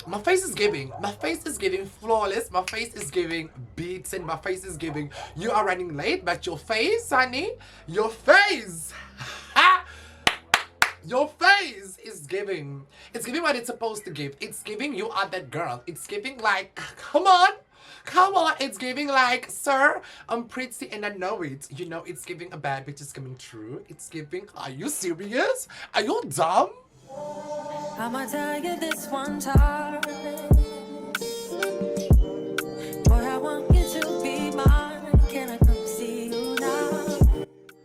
My face is giving flawless. My face is giving beats, and my face is giving you are running late, but your face, honey, your face. Your face is giving. It's giving what it's supposed to give. It's giving you are that girl. It's giving like, come on. Come on. It's giving like, sir, I'm pretty and I know it. You know, it's giving a bad bitch is coming true. It's giving, are you serious? Are you dumb? I'ma tell you this one time. Boy, I want you to be mine. Can I come see you now?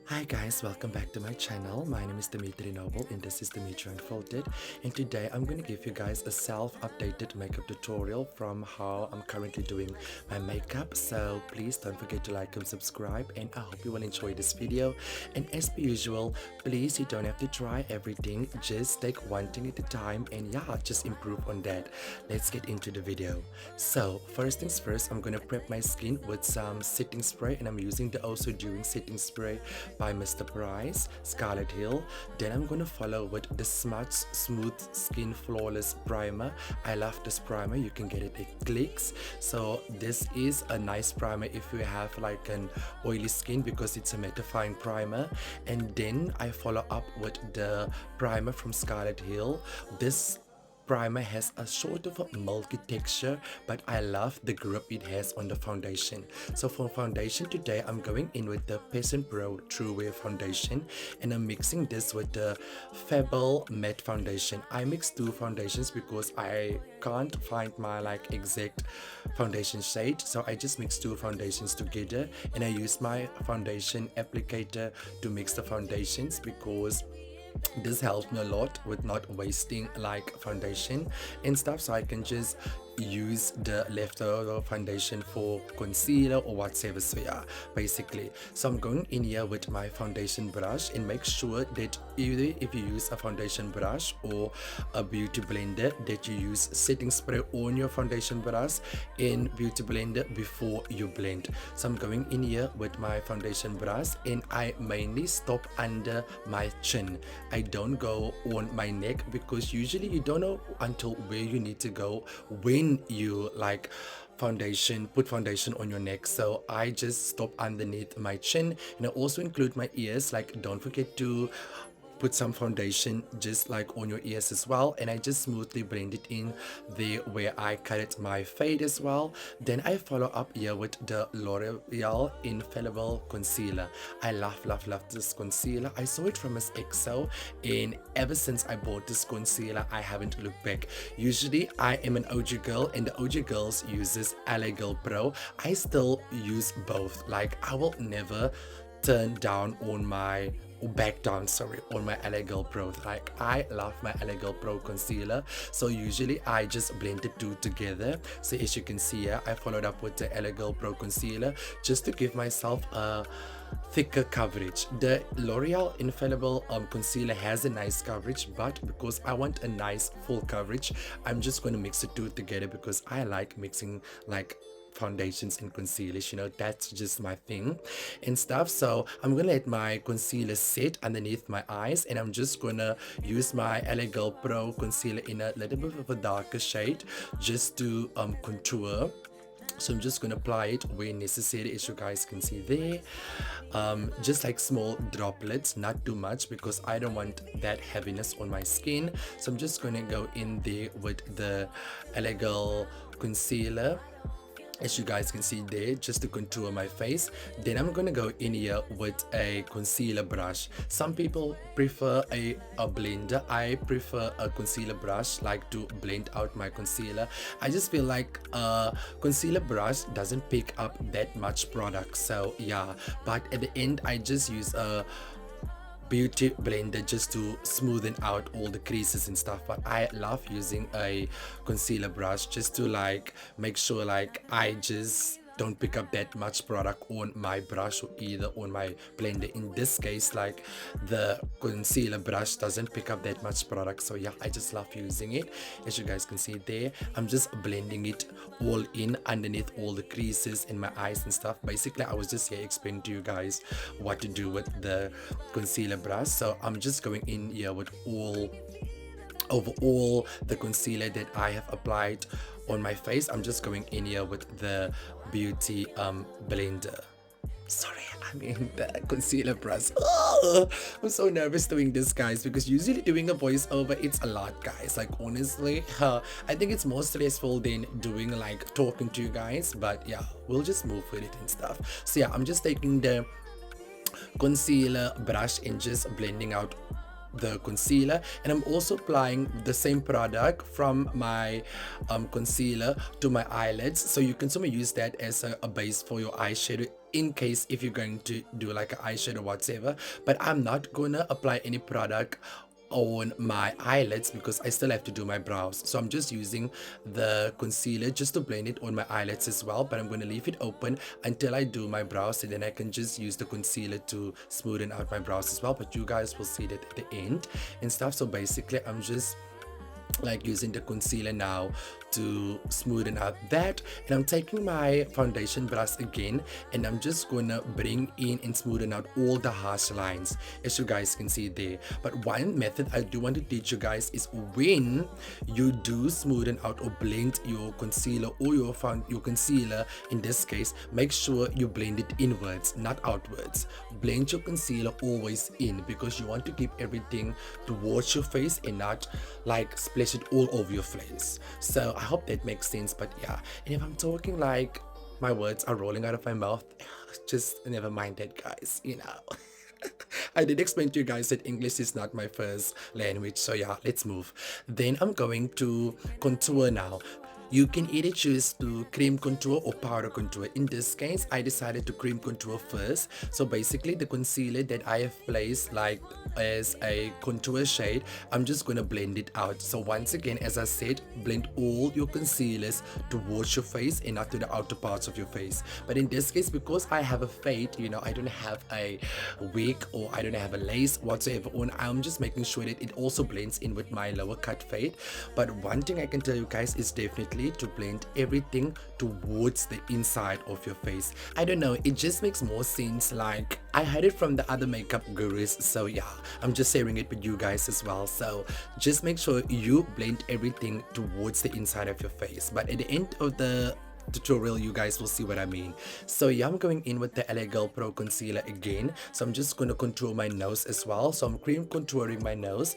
Hi guys, welcome back to my channel. My name is Dimitri Noble and this is Dimitri Unfolded, and today I'm going to give you guys a self-updated makeup tutorial from how I'm currently doing my makeup. So please don't forget to like and subscribe, and I hope you will enjoy this video. And as per usual, please, you don't have to try everything, just take one thing at a time, and yeah, just improve on that. Let's get into the video. So first things first, I'm gonna prep my skin with some setting spray, and I'm using the Also Doing setting spray by Mr. Price, Scarlet Hill. Then I'm gonna follow with the Smudge Smooth Skin Flawless Primer. I love this primer, you can get it at Clicks. So this is a nice primer if you have like an oily skin, because it's a mattifying primer. And then I follow up with the primer from Scarlet Hill. This primer has a sort of a milky texture, but I love the grip it has on the foundation. So for foundation today, I'm going in with the Peasant Pro True Wear foundation, and I'm mixing this with the Fable matte foundation. I mix two foundations because I can't find my like exact foundation shade, so I just mix two foundations together, and I use my foundation applicator to mix the foundations, because this helps me a lot with not wasting like foundation and stuff, so I can just use the leftover foundation for concealer or whatever. So yeah, basically, so I'm going in here with my foundation brush, and make sure that either if you use a foundation brush or a beauty blender, that you use setting spray on your foundation brush in beauty blender before you blend. So I'm going in here with my foundation brush, and I mainly stop under my chin. I don't go on my neck, because usually you don't know until where you need to go when you like put foundation on your neck. So I just stop underneath my chin, and I also include my ears. Like, don't forget to put some foundation just like on your ears as well, and I just smoothly blend it in there where I cut it my fade as well. Then I follow up here with the L'Oreal Infallible Concealer. I love this concealer. I saw it from Miss EXO, and ever since I bought this concealer, I haven't looked back. Usually I am an OG girl, and the OG girls uses LA Girl Pro. I still use both. Like, I will never turn down on my back down, sorry, on my LA Girl Pro. Like, I love my LA Girl Pro concealer, so usually I just blend the two together. So as you can see here, I followed up with the LA Girl Pro concealer just to give myself a thicker coverage. The L'Oreal Infallible concealer has a nice coverage, but because I want a nice full coverage, I'm just going to mix the two together, because I like mixing like foundations and concealers, you know, that's just my thing and stuff. So I'm gonna let my concealer sit underneath my eyes, and I'm just gonna use my LA Girl Pro concealer in a little bit of a darker shade just to contour. So I'm just gonna apply it where necessary, as you guys can see there, just like small droplets, not too much, because I don't want that heaviness on my skin. So I'm just gonna go in there with the LA Girl concealer, as you guys can see there, just to contour my face. Then I'm gonna go in here with a concealer brush. Some people prefer a blender. I prefer a concealer brush, like to blend out my concealer. I just feel like a concealer brush doesn't pick up that much product, so yeah. But at the end, I just use a beauty blender just to smoothen out all the creases and stuff. But I love using a concealer brush just to like make sure like I just don't pick up that much product on my brush or either on my blender. In this case, like, the concealer brush doesn't pick up that much product, so yeah, I just love using it. As you guys can see there, I'm just blending it all in underneath all the creases in my eyes and stuff. Basically, I was just here explaining to you guys what to do with the concealer brush. So I'm just going in here with all over all the concealer that I have applied on my face. I'm just going in here with the beauty blender. Sorry, I mean the concealer brush. Oh, I'm so nervous doing this, guys, because usually doing a voiceover, it's a lot, guys. Like, honestly, I think it's more stressful than doing like talking to you guys. But yeah, we'll just move with it and stuff. So yeah, I'm just taking the concealer brush and just blending out the concealer, and I'm also applying the same product from my concealer to my eyelids, so you can sort of use that as a base for your eyeshadow in case if you're going to do like an eyeshadow whatever. But I'm not gonna apply any product on my eyelids because I still have to do my brows, so I'm just using the concealer just to blend it on my eyelids as well. But I'm going to leave it open until I do my brows, and then I can just use the concealer to smoothen out my brows as well. But you guys will see that at the end and stuff. So basically I'm just like using the concealer now to smoothen out that, and I'm taking my foundation brush again, and I'm just gonna bring in and smoothen out all the harsh lines, as you guys can see there. But one method I do want to teach you guys is when you do smoothen out or blend your concealer or your concealer, in this case, make sure you blend it inwards, not outwards. Blend your concealer always in, because you want to keep everything towards your face and not like splash it all over your face. So I hope that makes sense. But yeah, and if I'm talking like my words are rolling out of my mouth, just never mind that, guys, you know. I did explain to you guys that English is not my first language, so yeah, let's move. Then I'm going to contour now. You can either choose to cream contour or powder contour. In this case, I decided to cream contour first. So basically the concealer that I have placed like as a contour shade, I'm just going to blend it out. So once again, as I said, blend all your concealers towards your face and not to the outer parts of your face. But in this case, because I have a fade, you know, I don't have a wig or I don't have a lace whatsoever on, I'm just making sure that it also blends in with my lower cut fade. But one thing I can tell you guys is definitely to blend everything towards the inside of your face. I don't know, it just makes more sense. Like, I heard it from the other makeup gurus, so yeah, I'm just sharing it with you guys as well. So just make sure you blend everything towards the inside of your face. But at the end of the tutorial, you guys will see what I mean. So yeah, I'm going in with the LA Girl Pro concealer again. So I'm just going to contour my nose as well. So I'm cream contouring my nose,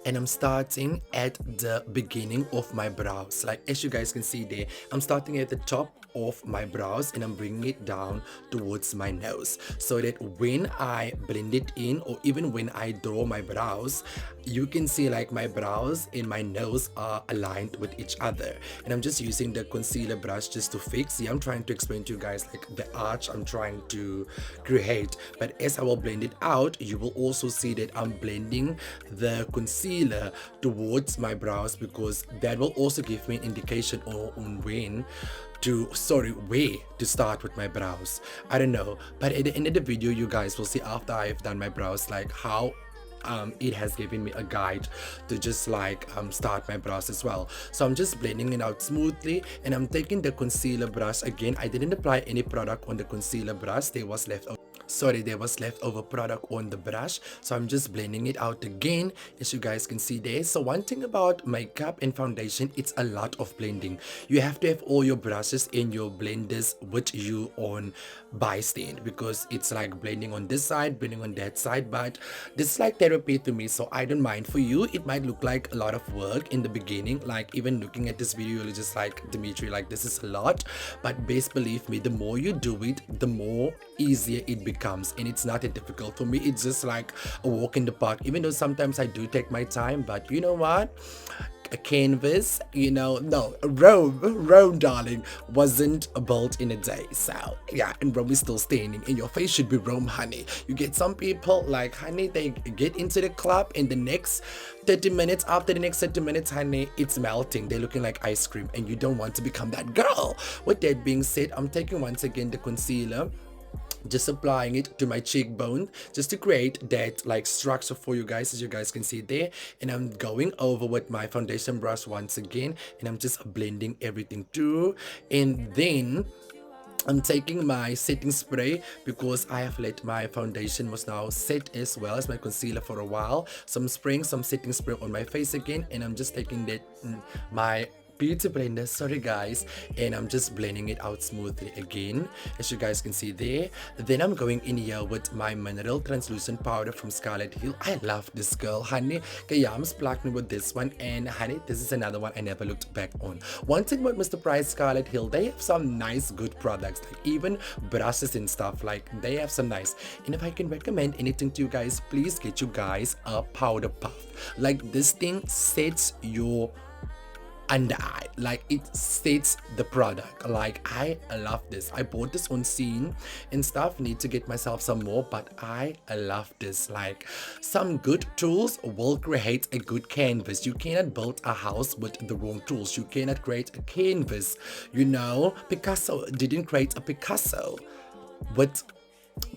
and I'm starting at the beginning of my brows. Like, as you guys can see there, I'm starting at the top of my brows and I'm bringing it down towards my nose, so that when I blend it in, or even when I draw my brows, you can see like my brows and my nose are aligned with each other. And I'm just using the concealer brush just to fix. Yeah, I'm trying to explain to you guys like the arch I'm trying to create. But as I will blend it out, you will also see that I'm blending the concealer towards my brows, because that will also give me an indication on where to start with my brows. I don't know, but at the end of the video, you guys will see after I've done my brows like how it has given me a guide to just like start my brows as well. So I'm just blending it out smoothly, and I'm taking the concealer brush again. I didn't apply any product on the concealer brush. There was leftover product on the brush, so I'm just blending it out again, as you guys can see there. So one thing about makeup and foundation, it's a lot of blending. You have to have all your brushes and your blenders with you on by stand, because it's like blending on this side, blending on that side. But this is like therapy to me, so I don't mind. For you, it might look like a lot of work in the beginning. Like, even looking at this video, you're just like, Dimitri, like, this is a lot. But best believe me, the more you do it, the more easier it becomes. And it's not that difficult. For me, it's just like a walk in the park, even though sometimes I do take my time. But you know what, a canvas, you know, no, Rome, darling, wasn't built in a day. So yeah, and Rome is still standing, and your face should be Rome, honey. You get some people like, honey, they get into the club, and the next 30 minutes, after the next 30 minutes, honey, it's melting. They're looking like ice cream, and you don't want to become that girl. With that being said, I'm taking once again the concealer, just applying it to my cheekbone, just to create that like structure for you guys, as you guys can see there. And I'm going over with my foundation brush once again, and I'm just blending everything through. And then I'm taking my setting spray because I have let my foundation was now set as well as my concealer for a while. So I'm spraying some setting spray on my face again, and I'm just taking that my beauty blender, sorry guys, and I'm just blending it out smoothly again, as you guys can see there. Then I'm going in here with my mineral translucent powder from Scarlet Hill. I love this girl, honey. Kaya I'm splashing with this one, and honey, this is another one I never looked back on. One thing about Mr. Price Scarlet Hill, they have some nice good products, like even brushes and stuff, like they have some nice. And if I can recommend anything to you guys, please get you guys a powder puff. Like this thing sets your under eye, like it sets the product. Like I love this. I bought this on Scene and stuff, need to get myself some more, but I love this. Like some good tools will create a good canvas. You cannot build a house with the wrong tools. You cannot create a canvas, you know. Picasso didn't create a Picasso with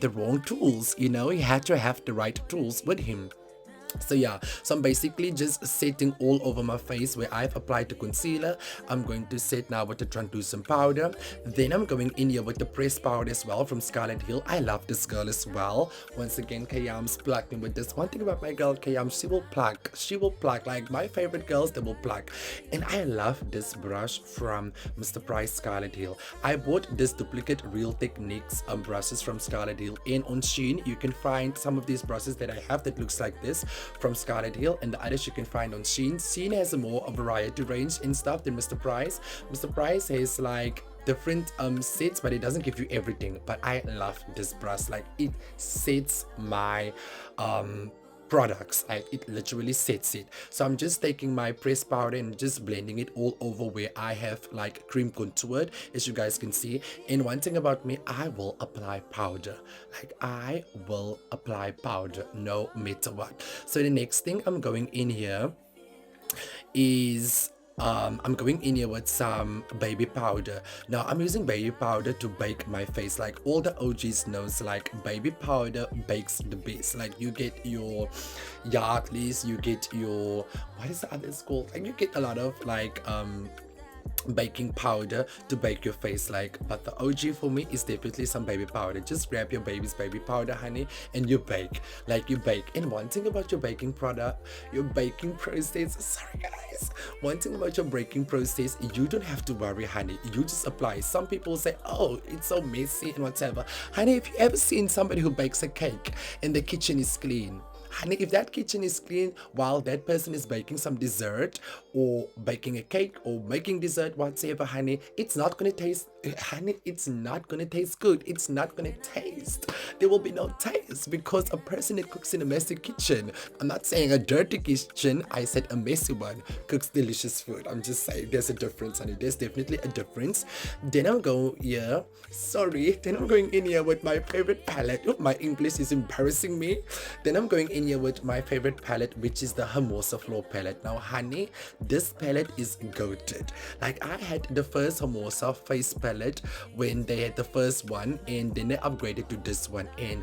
the wrong tools, you know. He had to have the right tools with him. So yeah, so I'm basically just setting all over my face where I've applied the concealer. I'm going to set now with the translucent powder. Then I'm going in here with the pressed powder as well from Scarlet Hill. I love this girl as well. Once again, Kayam's plucking with this. One thing about my girl Kayam, she will pluck. She will pluck. Like my favorite girls, they will pluck. And I love this brush from Mr. Price Scarlet Hill. I bought this duplicate Real Techniques brushes from Scarlet Hill. And on Shein, you can find some of these brushes that I have that looks like this from Scarlet Hill, and the others you can find on Shein. Shein has a more variety range and stuff than Mr. Price. Mr. Price has like different sets, but it doesn't give you everything. But I love this brush. Like it sets my products, like it literally sets it. So I'm just taking my pressed powder and just blending it all over where I have like cream contoured, as you guys can see. And one thing about me, I will apply powder. Like I will apply powder no matter what. So the next thing I'm going in here is I'm going in here with some baby powder. Now I'm using baby powder to bake my face. Like all the OGs knows, like baby powder bakes the best. Like you get your Yardleys, you get your, what is the other called? Like you get a lot of like baking powder to bake your face. Like, but the OG for me is definitely some baby powder. Just grab your baby's baby powder, honey, and you bake. Like you bake. And one thing about your baking product, your baking process, sorry guys, one thing about your baking process, you don't have to worry, honey. You just apply. Some people say, oh, it's so messy and whatever. Honey, have you ever seen somebody who bakes a cake and the kitchen is clean? Honey, if that kitchen is clean while that person is baking some dessert or baking a cake or making dessert, whatever, honey, it's not gonna taste, honey, it's not gonna taste good. It's not gonna taste. There will be no taste because a person that cooks in a messy kitchen, I'm not saying a dirty kitchen, I said a messy one, cooks delicious food. I'm just saying there's a difference, honey. There's definitely a difference. Then I'm going here, then I'm going in here with my favorite palette. Oh, my English is embarrassing me. Then I'm going in here with my favorite palette, which is the Hermosa Floor palette. Now honey, this palette is goated. Like I had the first Hermosa face palette when they had the first one, and then they upgraded to this one, and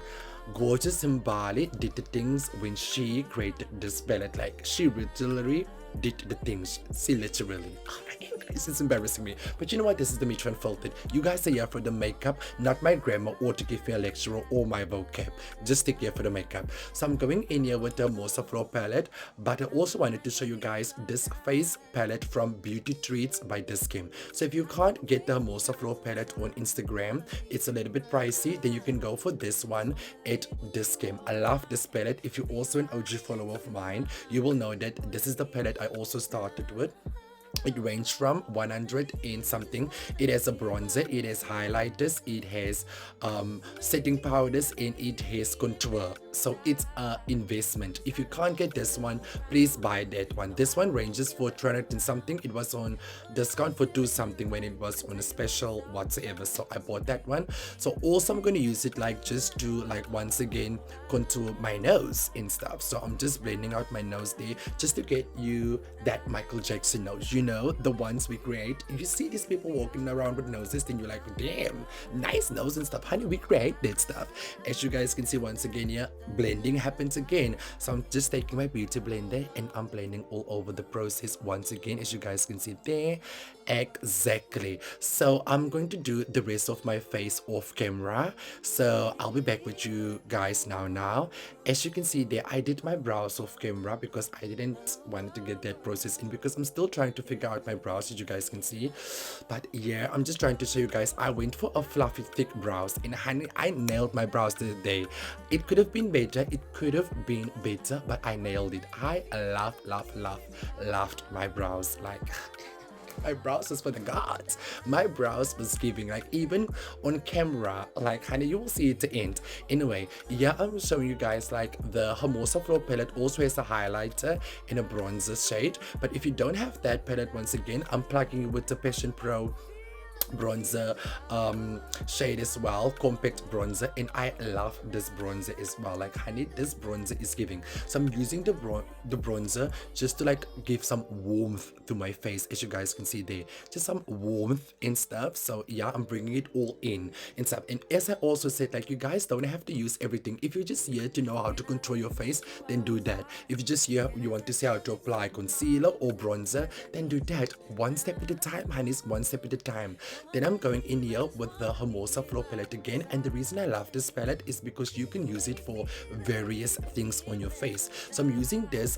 Gorgeous Himbali did the things when she created this palette. Like she literally did the things. She literally, oh my English is embarrassing me. But you know what? This is the Mitch Unfiltered. You guys are here for the makeup, not my grammar or to give you a lecture or my vocab. Just stick here for the makeup. So I'm going in here with the Hermosa Floor palette, but I also wanted to show you guys this face palette from Beauty Treats by Diskim. So if you can't get the Hermosa Floor palette on Instagram, it's a little bit pricey, then you can go for this one at Diskim. I love this palette. If you're also an OG follower of mine, you will know that this is the palette I also started with. It ranged from 100 and something. It has a bronzer, it has highlighters, it has setting powders, and it has contour. So it's a investment. If you can't get this one, please buy that one. This one ranges for 300 and something. It was on discount for 2 something when it was on a special whatsoever. So I bought that one. So also I'm going to use it like just to like once again contour my nose and stuff. So I'm just blending out my nose there just to get you that Michael Jackson nose. You the ones we create. If you see these people walking around with noses, then you're like, damn, nice nose and stuff. Honey, we create that stuff. As you guys can see, once again here, blending happens again. So I'm just taking my beauty blender and I'm blending all over the process once again, as you guys can see there. Exactly. So I'm going to do the rest of my face off camera, so I'll be back with you guys now. As you can see there, I did my brows off camera because I didn't want to get that process in, because I'm still trying to figure out my brows, as you guys can see. But yeah, I'm just trying to show you guys, I went for a fluffy thick brows, and honey, I nailed my brows today. It could have been better, but I nailed it. I loved my brows. Like, my brows was for the gods. My brows was giving, like, even on camera, like, honey, you will see it to end. Anyway, yeah, I'm showing you guys, like, the Hermosa Flow palette also has a highlighter in a bronzer shade. But if you don't have that palette, once again, I'm plugging you with the Passion Pro bronzer shade as well, compact bronzer, and I love this bronzer as well. Like, honey, this bronzer is giving. So I'm using the bronzer just to, like, give some warmth to my face, as you guys can see there, just some warmth and stuff. So yeah, I'm bringing it all in and stuff. And as I also said, like, you guys don't have to use everything. If you're just here to know how to control your face, then do that. If you're just here, you want to see how to apply concealer or bronzer, then do that. One step at a time, honeys, one step at a time. Then I'm going in here with the Hermosa Flow palette again, and the reason I love this palette is because you can use it for various things on your face. So I'm using this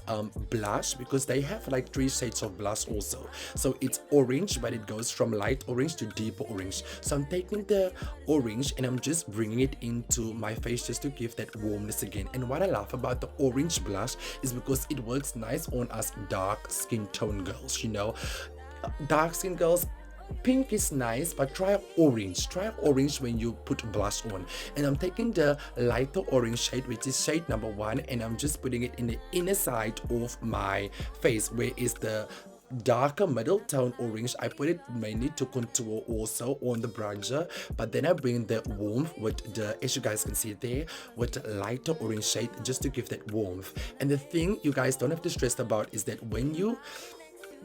blush, because they have like 3 shades of blush also. So it's orange, but it goes from light orange to deeper orange. So I'm taking the orange and I'm just bringing it into my face just to give that warmness again. And what I love about the orange blush is because it works nice on us dark skin tone girls, dark skin girls. Pink is nice, but try orange when you put blush on. And I'm taking the lighter orange shade, which is shade number 1, and I'm just putting it in the inner side of my face, where is the darker middle tone orange. I put it mainly to contour also on the bronzer, but then I bring the warmth with the, as you guys can see there, with the lighter orange shade, just to give that warmth. And the thing you guys don't have to stress about is that when you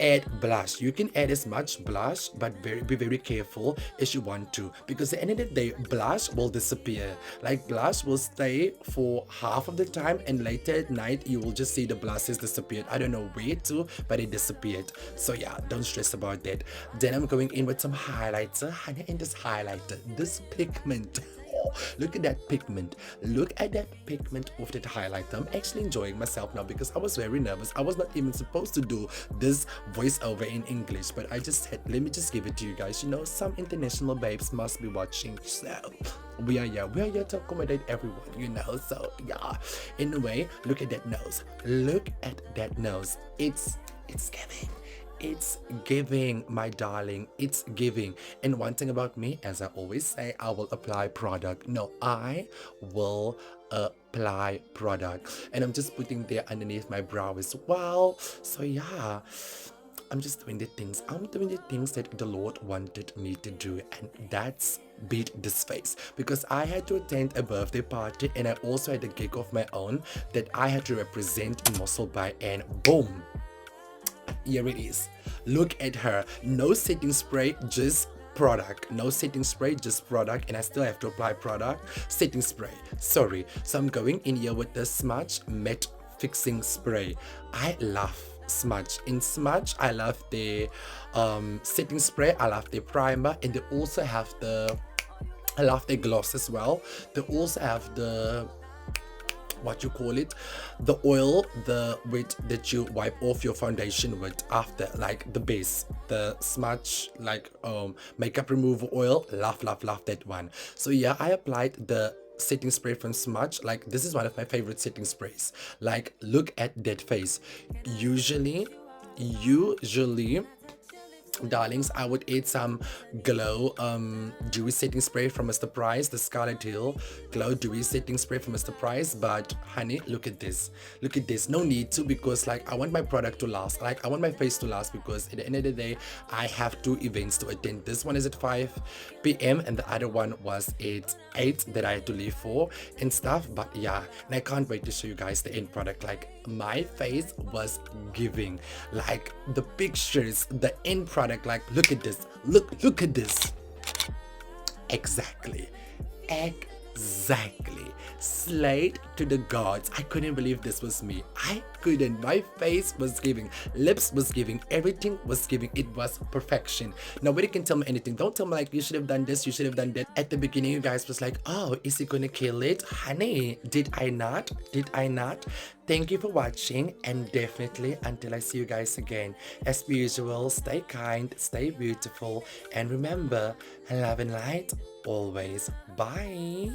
add blush, you can add as much blush, but be very careful as you want to, because at the end of the day, blush will disappear. Like, blush will stay for half of the time, and later at night you will just see the blush has disappeared. I don't know where to, but it disappeared. So yeah, don't stress about that. Then I'm going in with some highlighter, honey, and this highlighter, this pigment. Look at that pigment. Look at that pigment of that highlighter. I'm actually enjoying myself now, because I was very nervous. I was not even supposed to do this voiceover in English, but I just said, let me just give it to you guys. Some international babes must be watching, so we are here to accommodate everyone, so yeah. Anyway, look at that nose. Look at that nose. It's giving. It's giving, my darling. It's giving. And one thing about me, as I always say, I will apply product. No, I will apply product. And I'm just putting there underneath my brow as well. So yeah, I'm just doing the things. I'm doing the things that the Lord wanted me to do, and that's beat this face, because I had to attend a birthday party, and I also had a gig of my own that I had to represent in Mossel Bay, and boom, here it is. Look at her. No setting spray, just product. No setting spray, just product. And I still have to apply product. Setting spray, sorry. So I'm going in here with the Smudge Matte Fixing Spray. I love Smudge. In Smudge, I love the setting spray, I love the primer, and they also have I love the gloss as well. They also have the, what you call it, the oil, that you wipe off your foundation with after, like the base, the Smudge, like makeup remover oil. Love that one. So yeah, I applied the setting spray from Smudge. Like, this is one of my favorite setting sprays. Like, look at that face. Usually darlings, I would add some Glow dewy setting spray from Mr. Price, the Scarlet Hill Glow dewy setting spray from Mr. Price. But honey, look at this, no need to, because like, I want my product to last. Like, I want my face to last, because at the end of the day, I have 2 events to attend. This one is at 5 p.m. and the other one was at 8 that I had to leave for and stuff. But yeah, and I can't wait to show you guys the end product. Like, my face was giving. Like the pictures, the end product, like look at this, look at this. Exactly. Exactly. Slayed to the gods. I couldn't believe this was me. I couldn't. My face was giving. Lips was giving. Everything was giving. It was perfection. Nobody can tell me anything. Don't tell me like you should have done this, you should have done that. At the beginning, you guys was like, oh, is he gonna kill it? Honey, did I not? Did I not? Thank you for watching, and definitely until I see you guys again. As per usual, stay kind, stay beautiful, and remember, love and light always. Bye.